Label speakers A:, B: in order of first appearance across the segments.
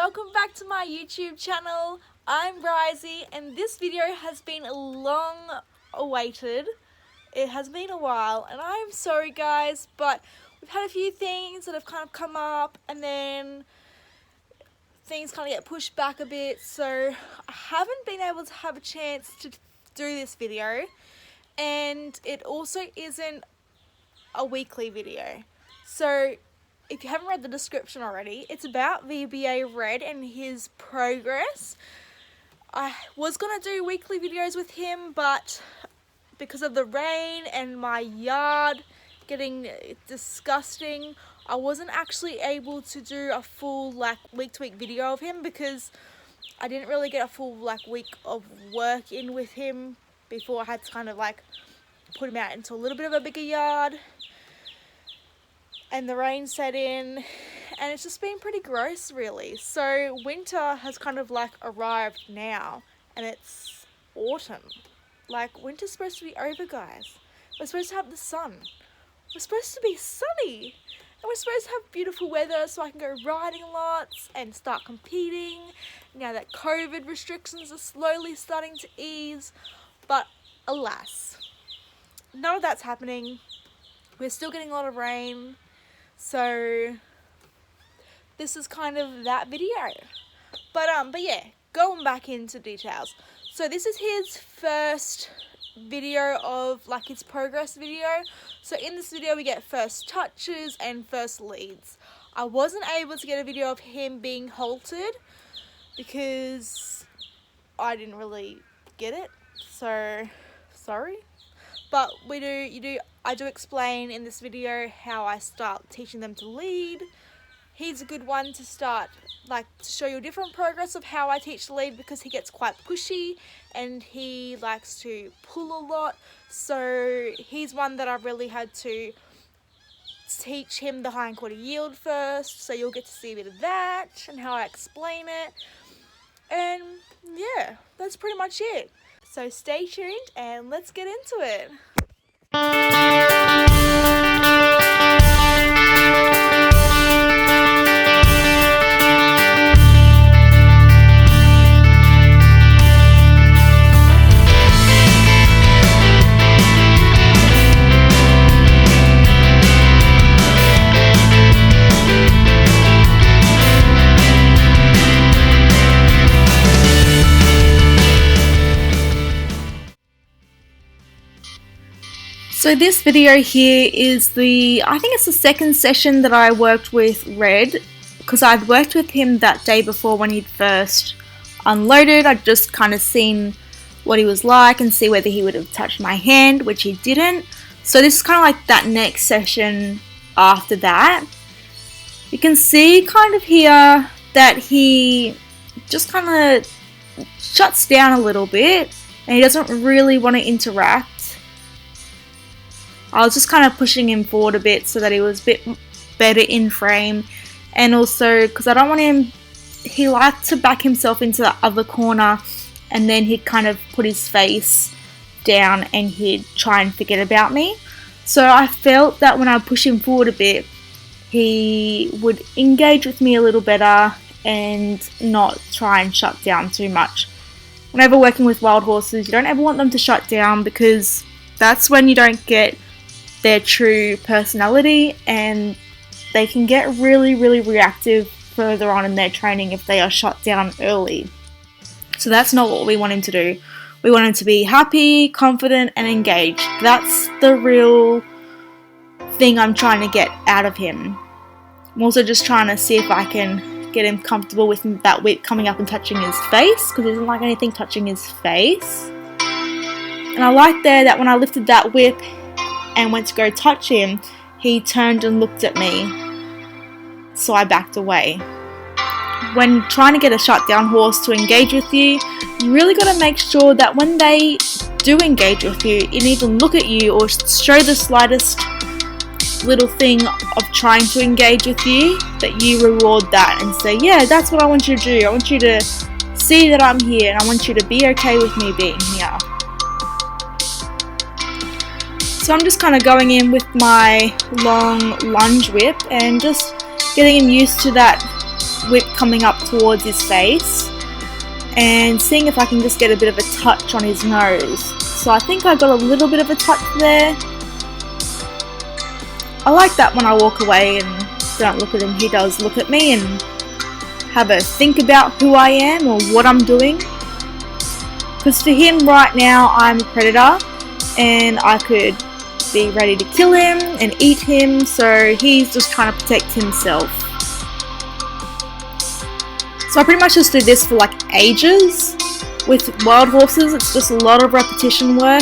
A: welcome back to my YouTube channel. I'm Bryzy and this video has been long awaited. It has been a while and I'm sorry guys, but we've had a few things that have kind of come up and then things kind of get pushed back a bit, so I haven't been able to have a chance to do this video, and it also isn't a weekly video. So if you haven't read the description already, it's about VBA Red and his progress. I was going to do weekly videos with him, but because of the rain and my yard getting disgusting, I wasn't actually able to do a full week to week video of him because I didn't really get a full week of work in with him before I had to kind of put him out into a little bit of a bigger yard. And the rain set in and it's just been pretty gross really. So winter has kind of arrived now and it's autumn. Winter's supposed to be over, guys. We're supposed to have the sun. We're supposed to be sunny. And we're supposed to have beautiful weather so I can go riding lots and start competing now that COVID restrictions are slowly starting to ease. But alas, none of that's happening. We're still getting a lot of rain. So this is kind of that video, but yeah, going back into details. So this is his first video of his progress video. So in this video we get first touches and first leads. I wasn't able to get a video of him being haltered because I didn't really get it, so sorry. But I do explain in this video how I start teaching them to lead. He's a good one to start, to show you a different progress of how I teach the lead, because he gets quite pushy and he likes to pull a lot. So he's one that I really had to teach him the hind quarter yield first. So you'll get to see a bit of that and how I explain it. And yeah, that's pretty much it. So stay tuned and let's get into it. So this video here is I think it's the second session that I worked with Red, because I'd worked with him that day before when he'd first unloaded. I'd just kind of seen what he was like and see whether he would have touched my hand, which he didn't. So this is kind of that next session after that. You can see kind of here that he just kind of shuts down a little bit and he doesn't really want to interact. I was just kind of pushing him forward a bit so that he was a bit better in frame, and also because I don't want him, he liked to back himself into the other corner and then he'd kind of put his face down and he'd try and forget about me. So I felt that when I push him forward a bit, he would engage with me a little better and not try and shut down too much. Whenever working with wild horses, you don't ever want them to shut down, because that's when you don't get their true personality and they can get really reactive further on in their training if they are shut down early. So that's not what we want him to do. We want him to be happy, confident and engaged. That's the real thing I'm trying to get out of him. I'm also just trying to see if I can get him comfortable with that whip coming up and touching his face, because he doesn't like anything touching his face. And I like there that when I lifted that whip and went to go touch him, he turned and looked at me, so I backed away. When trying to get a shutdown horse to engage with you, you really got to make sure that when they do engage with you and even look at you or show the slightest little thing of trying to engage with you, that you reward that and say, yeah, that's what I want you to do. I want you to see that I'm here and I want you to be okay with me being here. So I'm just kind of going in with my long lunge whip and just getting him used to that whip coming up towards his face and seeing if I can just get a bit of a touch on his nose. So I think I got a little bit of a touch there. I like that when I walk away and don't look at him, he does look at me and have a think about who I am or what I'm doing. Because for him right now, I'm a predator and I could be ready to kill him and eat him, so he's just trying to protect himself. So I pretty much just do this for like ages. With wild horses, it's just a lot of repetition work.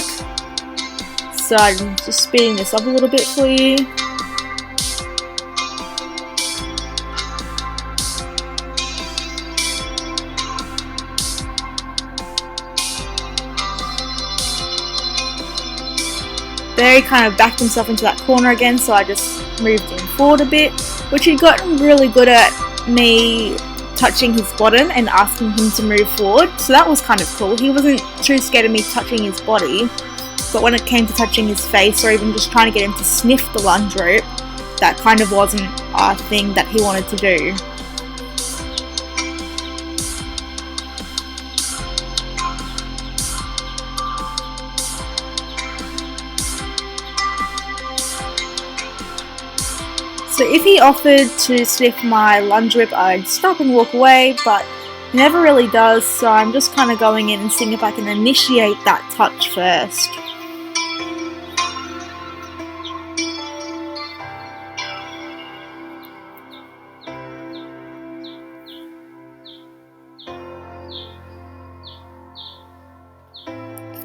A: So I'm just speeding this up a little bit for you. There he kind of backed himself into that corner again, so I just moved him forward a bit, which he'd gotten really good at me touching his bottom and asking him to move forward, so that was kind of cool. He wasn't too scared of me touching his body, but when it came to touching his face or even just trying to get him to sniff the lunge rope, that kind of wasn't a thing that he wanted to do. So if he offered to sniff my lunge whip, I'd stop and walk away, but he never really does, so I'm just kind of going in and seeing if I can initiate that touch first.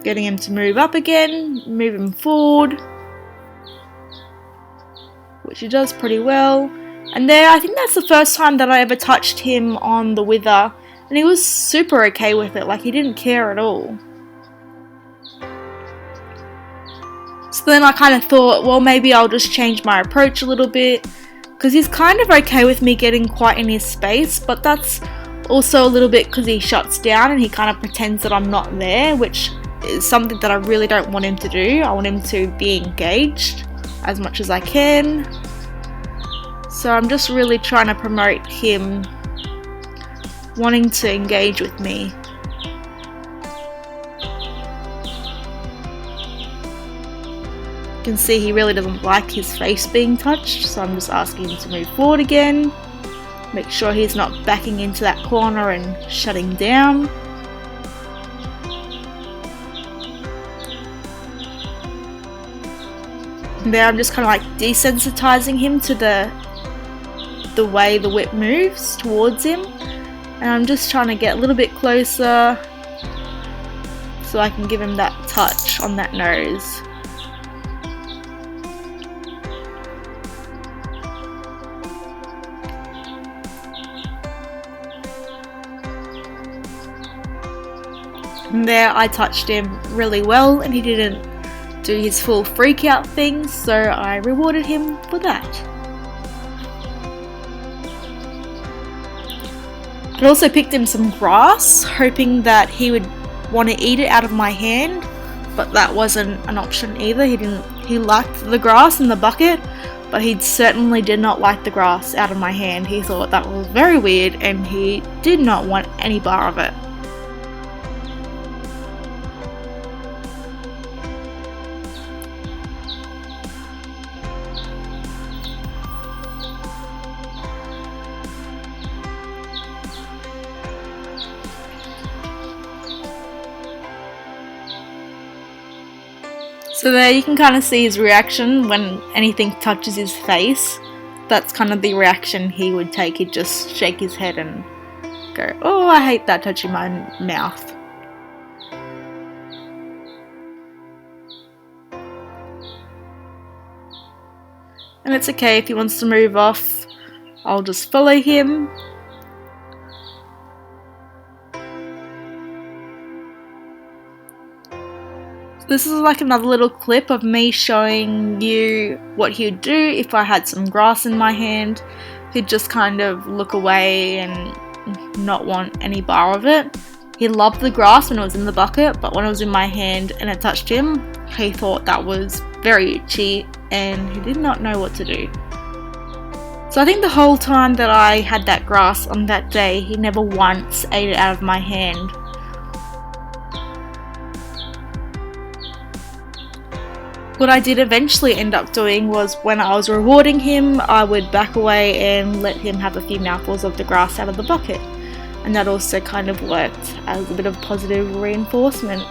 A: Getting him to move up again, move him forward, which he does pretty well. And there, I think that's the first time that I ever touched him on the wither, and he was super okay with it, like he didn't care at all. So then I kind of thought, well, maybe I'll just change my approach a little bit, because he's kind of okay with me getting quite in his space, but that's also a little bit because he shuts down and he kind of pretends that I'm not there, which is something that I really don't want him to do. I want him to be engaged as much as I can. So I'm just really trying to promote him wanting to engage with me. You can see he really doesn't like his face being touched, so I'm just asking him to move forward again. Make sure he's not backing into that corner and shutting down. And there I'm just kind of like desensitizing him to the way the whip moves towards him, and I'm just trying to get a little bit closer so I can give him that touch on that nose. And there I touched him really well and he didn't do his full freak out thing, so I rewarded him for that. I also picked him some grass, hoping that he would want to eat it out of my hand, but that wasn't an option either. He liked the grass in the bucket, but he certainly did not like the grass out of my hand. He thought that was very weird and he did not want any bar of it. So there you can kind of see his reaction when anything touches his face. That's kind of the reaction he would take. He'd just shake his head and go, "Oh, I hate that touching my mouth." And it's okay if he wants to move off. I'll just follow him. This is like another little clip of me showing you what he would do if I had some grass in my hand. He'd just kind of look away and not want any bar of it. He loved the grass when it was in the bucket, but when it was in my hand and it touched him, he thought that was very itchy and he did not know what to do. So I think the whole time that I had that grass on that day, he never once ate it out of my hand. What I did eventually end up doing was, when I was rewarding him, I would back away and let him have a few mouthfuls of the grass out of the bucket. And that also kind of worked as a bit of positive reinforcement.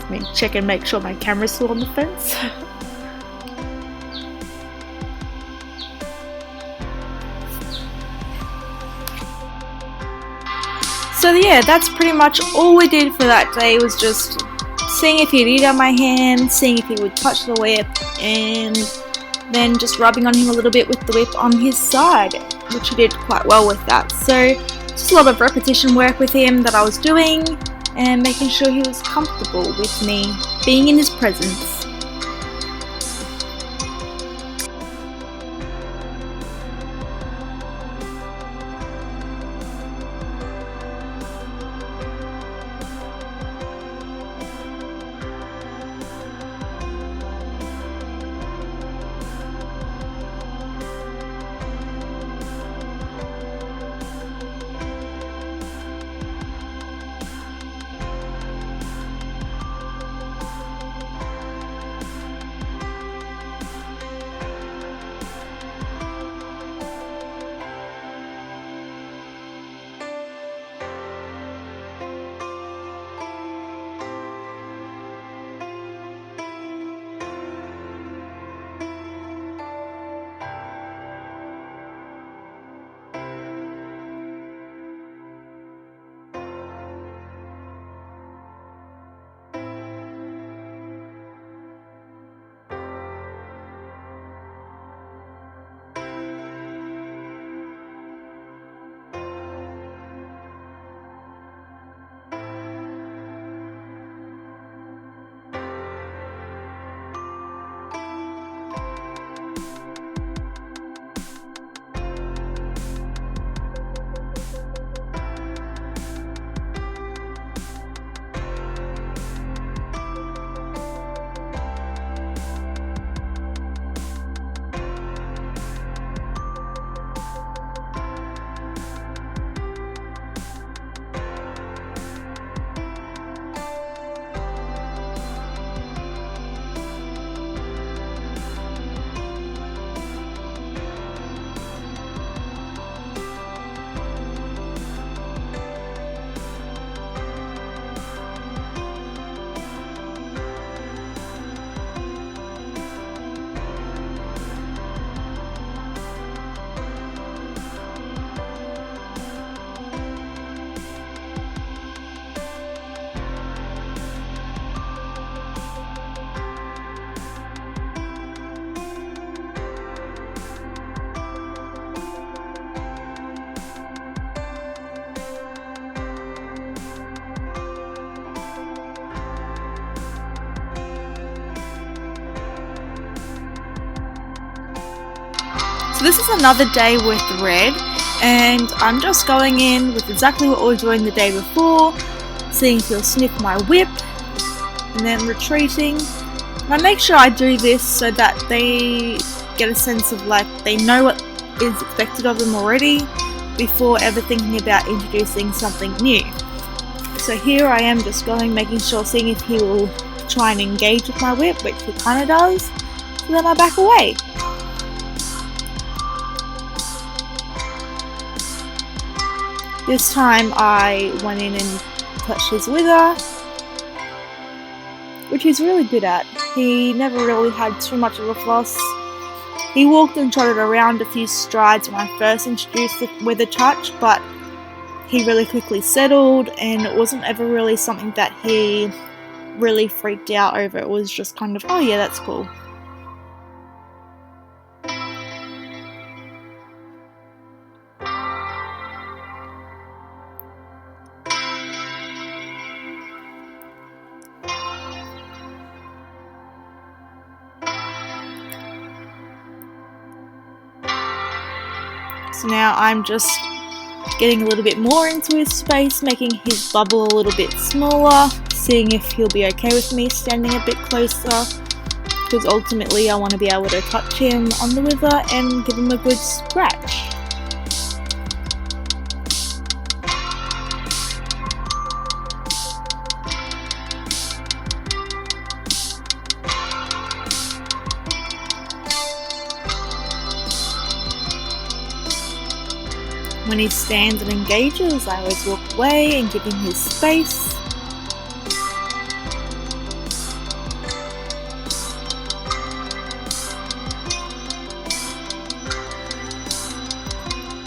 A: Let me check and make sure my camera's still on the fence. So yeah, that's pretty much all we did for that day, was just seeing if he'd eat out my hand, seeing if he would touch the whip, and then just rubbing on him a little bit with the whip on his side, which he did quite well with that. So just a lot of repetition work with him that I was doing, and making sure he was comfortable with me being in his presence. So this is another day with Red, and I'm just going in with exactly what we were doing the day before, seeing if he'll sniff my whip, and then retreating. And I make sure I do this so that they get a sense of, like, they know what is expected of them already before ever thinking about introducing something new. So here I am just going, making sure, seeing if he will try and engage with my whip, which he kind of does, so then I back away. This time I went in and touched his wither, which he's really good at. He never really had too much of a floss. He walked and trotted around a few strides when I first introduced the wither touch, but he really quickly settled, and it wasn't ever really something that he really freaked out over. It was just kind of, oh yeah, that's cool. So now I'm just getting a little bit more into his space, making his bubble a little bit smaller, seeing if he'll be okay with me standing a bit closer, because ultimately I want to be able to touch him on the wither and give him a good scratch. When he stands and engages, I always walk away and give him his space.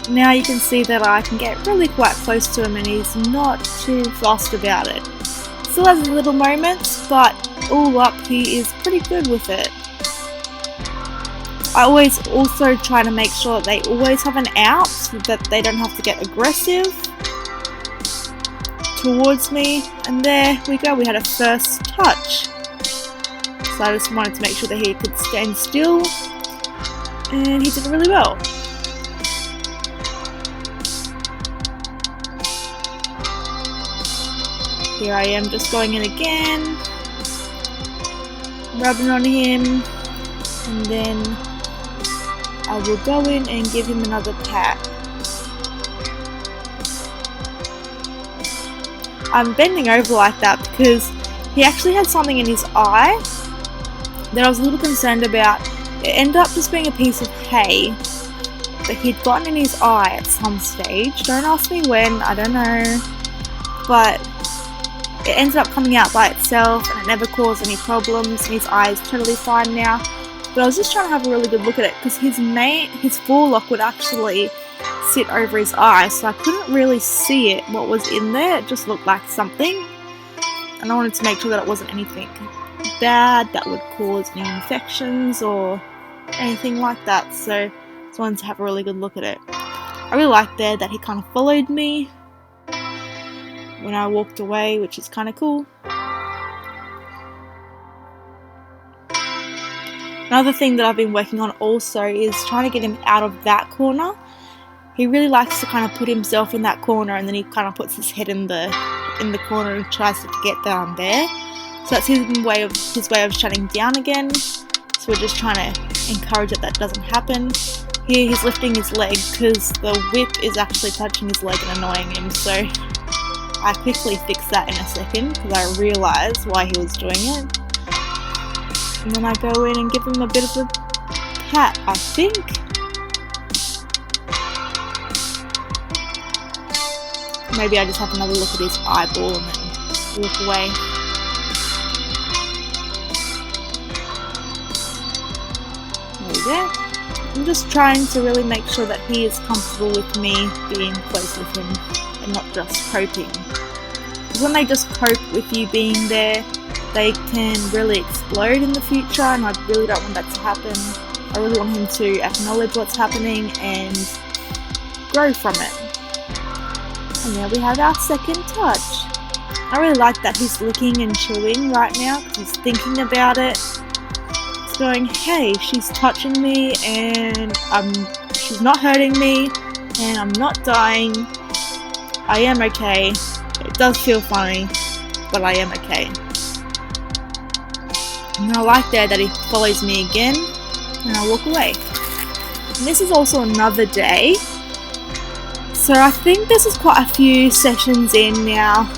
A: Now you can see that I can get really quite close to him and he's not too fussed about it. Still has his little moments, but all up he is pretty good with it. I always also try to make sure that they always have an out so that they don't have to get aggressive towards me. And there we go, we had a first touch. So I just wanted to make sure that he could stand still, and he did really well. Here I am just going in again, rubbing on him, and then I will go in and give him another pat. I'm bending over like that because he actually had something in his eye that I was a little concerned about. It ended up just being a piece of hay that he'd gotten in his eye at some stage. Don't ask me when, I don't know. But it ended up coming out by itself and it never caused any problems, and his eye is totally fine now. But I was just trying to have a really good look at it because his forelock would actually sit over his eye, so I couldn't really see it, what was in there. It just looked like something, and I wanted to make sure that it wasn't anything bad that would cause any infections or anything like that. So I just wanted to have a really good look at it. I really liked there that he kind of followed me when I walked away, which is kind of cool. Another thing that I've been working on also is trying to get him out of that corner. He really likes to kind of put himself in that corner, and then he kind of puts his head in the corner and tries to get down there. So that's his way of shutting down again. So we're just trying to encourage that doesn't happen. Here he's lifting his leg because the whip is actually touching his leg and annoying him. So I quickly fixed that in a second because I realised why he was doing it. And then I go in and give him a bit of a pat, I think. Maybe I just have another look at his eyeball and then walk away. There we go. I'm just trying to really make sure that he is comfortable with me being close with him and not just coping. Because when they just cope with you being there, they can really explode in the future, and I really don't want that to happen. I really want him to acknowledge what's happening and grow from it. And there we have our second touch. I really like that he's licking and chewing right now because he's thinking about it. He's going, hey, she's touching me and she's not hurting me and I'm not dying. I am okay. It does feel funny, but I am okay. And I like that he follows me again, and I walk away. And this is also another day, so I think this is quite a few sessions in now.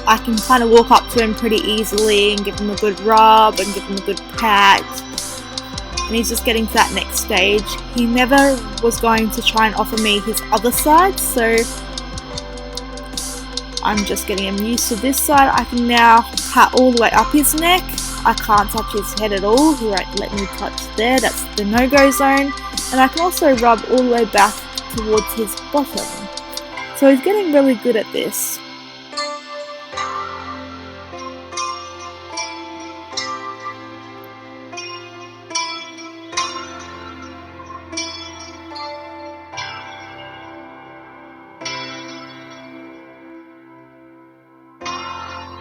A: I can kind of walk up to him pretty easily and give him a good rub and give him a good pat, and he's just getting to that next stage. He never was going to try and offer me his other side, so I'm just getting him used to this side. I can now pat all the way up his neck. I can't touch his head at all. He won't let me touch there. That's the no-go zone. And I can also rub all the way back towards his bottom. So he's getting really good at this.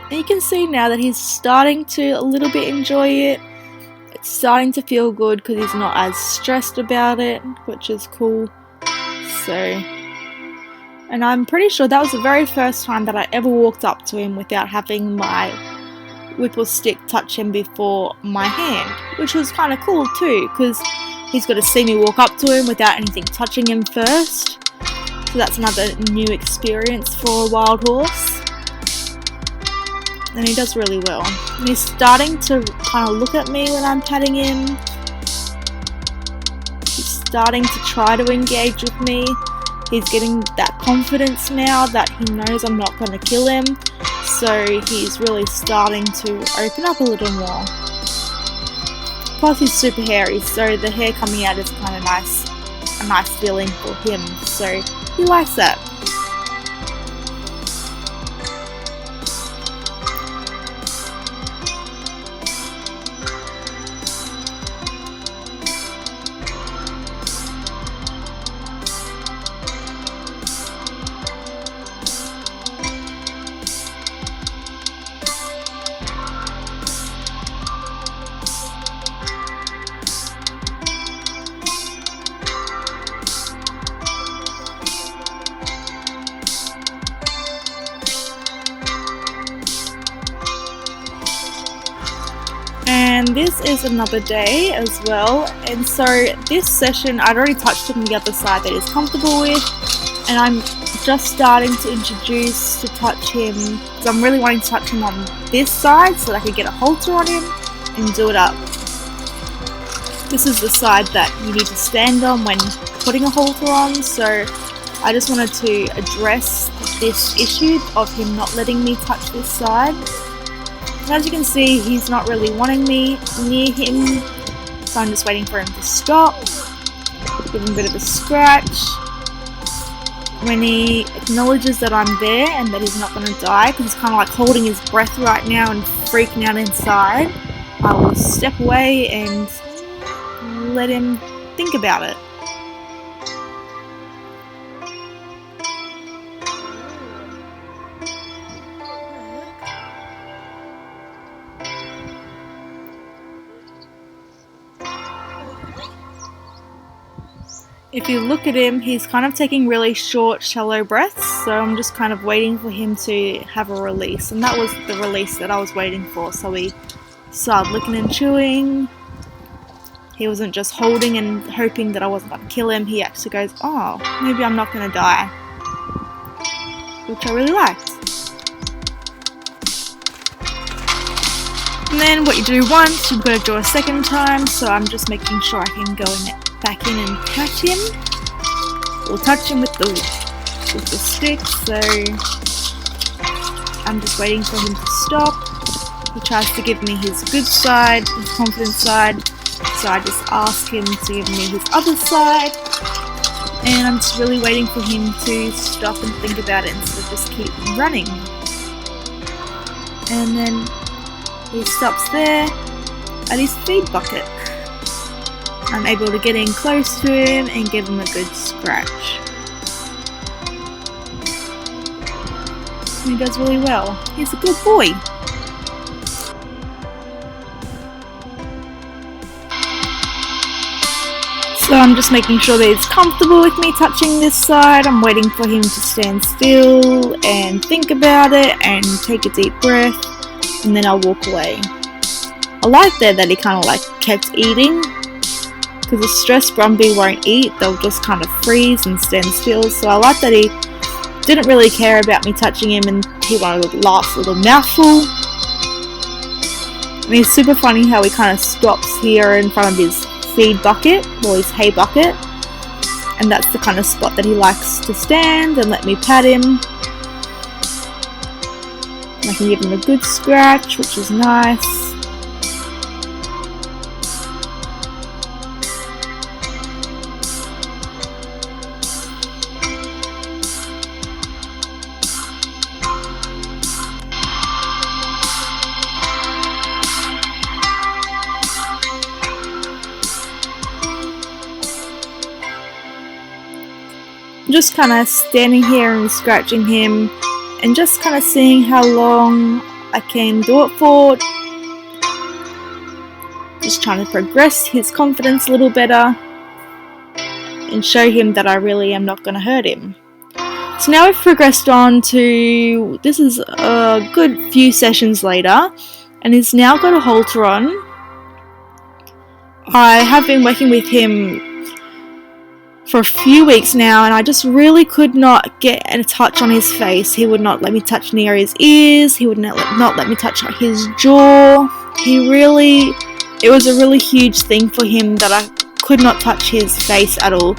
A: And you can see now that he's starting to a little bit enjoy it. It's starting to feel good because he's not as stressed about it, which is cool. So And I'm pretty sure that was the very first time that I ever walked up to him without having my whip or stick touch him before my hand, which was kind of cool too, because he's got to see me walk up to him without anything touching him first. So that's another new experience for a wild horse. And he does really well. And he's starting to kind of look at me when I'm patting him. He's starting to try to engage with me. He's getting that confidence now that he knows I'm not going to kill him. So he's really starting to open up a little more. Plus he's super hairy, so the hair coming out is kind of nice. A nice feeling for him. So he likes that. And this is another day as well, and so this session I'd already touched him on the other side that he's comfortable with, and I'm just starting to introduce to touch him, because I'm really wanting to touch him on this side so that I can get a halter on him and do it up. This is the side that you need to stand on when putting a halter on, so I just wanted to address this issue of him not letting me touch this side. As you can see, he's not really wanting me near him, so I'm just waiting for him to stop, give him a bit of a scratch. When he acknowledges that I'm there and that he's not going to die, because he's kind of like holding his breath right now and freaking out inside, I will step away and let him think about it. If you look at him, he's kind of taking really short, shallow breaths, so I'm just kind of waiting for him to have a release, and that was the release that I was waiting for. So he started licking and chewing. He wasn't just holding and hoping that I wasn't going to kill him. He actually goes, oh, maybe I'm not going to die, which I really liked. And then what you do once, you've got to do a second time, so I'm just making sure I can go in back in and catch him, or touch him with the stick. So I'm just waiting for him to stop. He tries to give me his good side, his confident side, so I just ask him to give me his other side, and I'm just really waiting for him to stop and think about it instead of just keep running. And then he stops there at his feed bucket. I'm able to get in close to him and give him a good scratch. And he does really well. He's a good boy. So I'm just making sure that he's comfortable with me touching this side. I'm waiting for him to stand still and think about it and take a deep breath, and then I'll walk away. I like that he kind of like kept eating, because a stressed Brumbie won't eat, they'll just kind of freeze and stand still. So I like that he didn't really care about me touching him, and he wanted the last little mouthful. And it's super funny how he kind of stops here in front of his feed bucket, or his hay bucket, and that's the kind of spot that he likes to stand and let me pat him. And I can give him a good scratch, which is nice. Just kind of standing here and scratching him, and just kind of seeing how long I can do it for. Just trying to progress his confidence a little better and show him that I really am not going to hurt him. So now we've progressed on to, this is a good few sessions later, and he's now got a halter on. I have been working with him for a few weeks now, and I just really could not get a touch on his face. He would not let me touch near his ears, he would not let me touch his jaw. It was a really huge thing for him that I could not touch his face at all.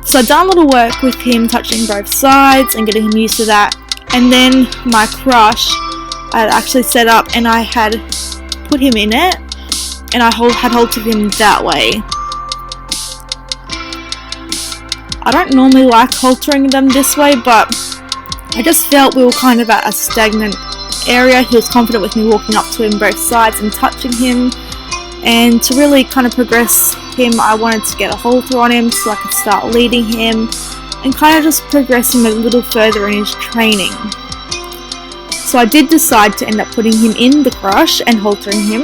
A: So I'd done a little work with him touching both sides and getting him used to that. And then my crush, I had actually set up and I had put him in it, and I had hold of him that way. I don't normally like haltering them this way, but I just felt we were kind of at a stagnant area. He was confident with me walking up to him both sides and touching him. And to really kind of progress him, I wanted to get a halter on him so I could start leading him and kind of just progress him a little further in his training. So I did decide to end up putting him in the crush and haltering him,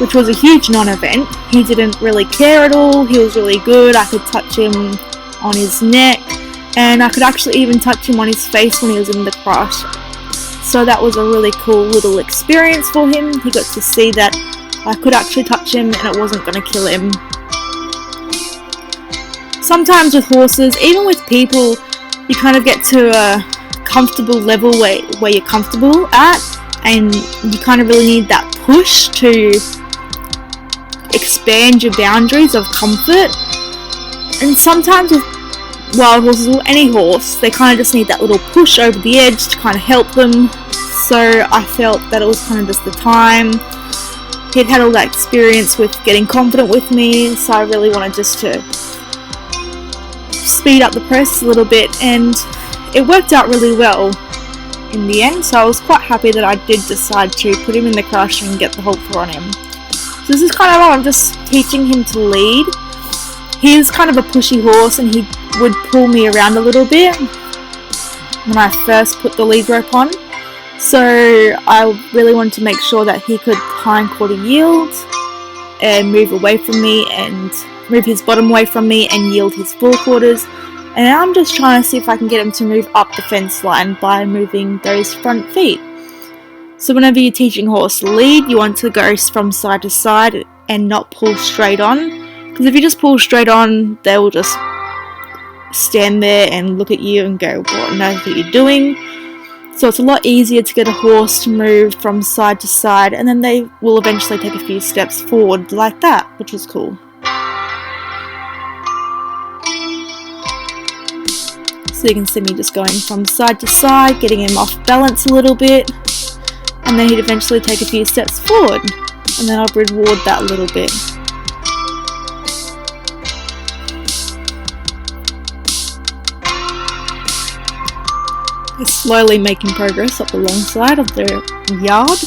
A: which was a huge non-event. He didn't really care at all. He was really good. I could touch him on his neck, and I could actually even touch him on his face when he was in the crush. So that was a really cool little experience for him. He got to see that I could actually touch him and it wasn't going to kill him. Sometimes with horses, even with people, you kind of get to a comfortable level where you're comfortable at, and you kind of really need that push to expand your boundaries of comfort. And sometimes with wild horses or any horse, they kind of just need that little push over the edge to kind of help them. So I felt that it was kind of just the time. He'd had all that experience with getting confident with me, so I really wanted just to speed up the process a little bit, and it worked out really well in the end. So I was quite happy that I did decide to put him in the crush and get the halter on him. So this is kind of how I'm just teaching him to lead. He is kind of a pushy horse, and he would pull me around a little bit when I first put the lead rope on. So I really wanted to make sure that he could hindquarter yield and move away from me, and move his bottom away from me and yield his forequarters. And I'm just trying to see if I can get him to move up the fence line by moving those front feet. So whenever you're teaching a horse to lead, you want to go from side to side and not pull straight on. Because if you just pull straight on, they will just stand there and look at you and go, what on earth are you doing? So it's a lot easier to get a horse to move from side to side, and then they will eventually take a few steps forward like that, which was cool. So you can see me just going from side to side, getting him off balance a little bit, and then he'd eventually take a few steps forward, and then I'd reward that a little bit. We're slowly making progress up the long side of the yard.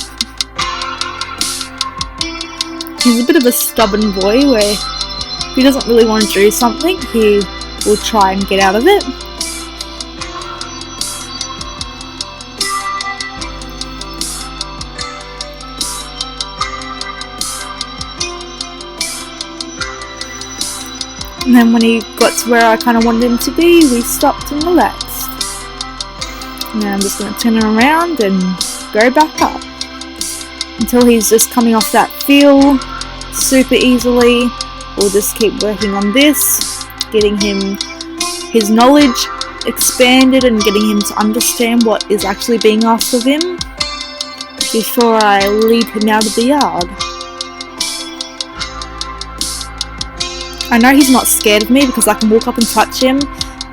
A: He's a bit of a stubborn boy where if he doesn't really want to do something, he will try and get out of it. And then when he got to where I kind of wanted him to be, we stopped and relaxed. Now I'm just going to turn him around and go back up until he's just coming off that feel super easily. We'll just keep working on this, getting him his knowledge expanded and getting him to understand what is actually being asked of him before I lead him out of the yard. I know he's not scared of me because I can walk up and touch him,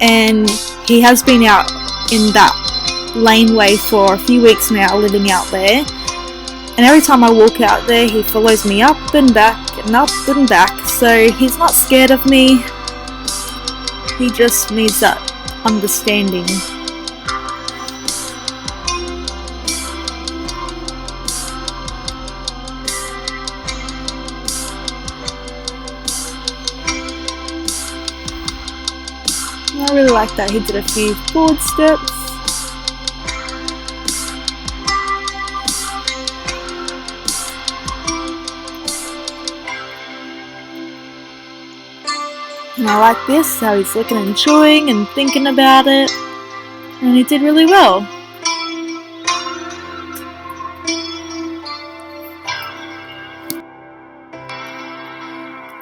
A: and he has been out in that laneway for a few weeks now, living out there, and every time I walk out there he follows me up and back and up and back, so he's not scared of me. He just needs that understanding. I really like that he did a few forward steps. And I like this, how he's looking and chewing and thinking about it. and he did really well.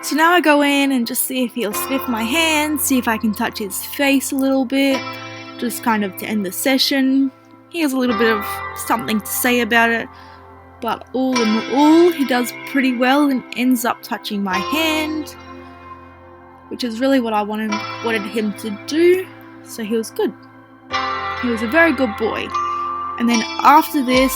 A: So now I go in and just see if he'll sniff my hand, see if I can touch his face a little bit, just kind of to end the session. He has a little bit of something to say about it, but all in all, he does pretty well and ends up touching my hand, which is really what I wanted him to do, so he was good. He was a very good boy. And then after this,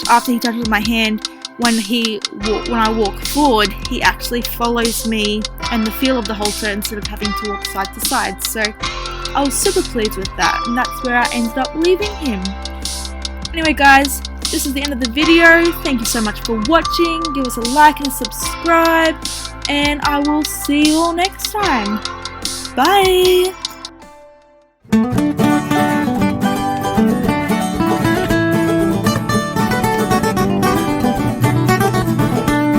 A: after he touches my hand, when I walk forward, he actually follows me and the feel of the halter instead of having to walk side to side. So I was super pleased with that, and that's where I ended up leaving him. Anyway guys, this is the end of the video. Thank you so much for watching. Give us a like and a subscribe, and I will see you all next time. Bye!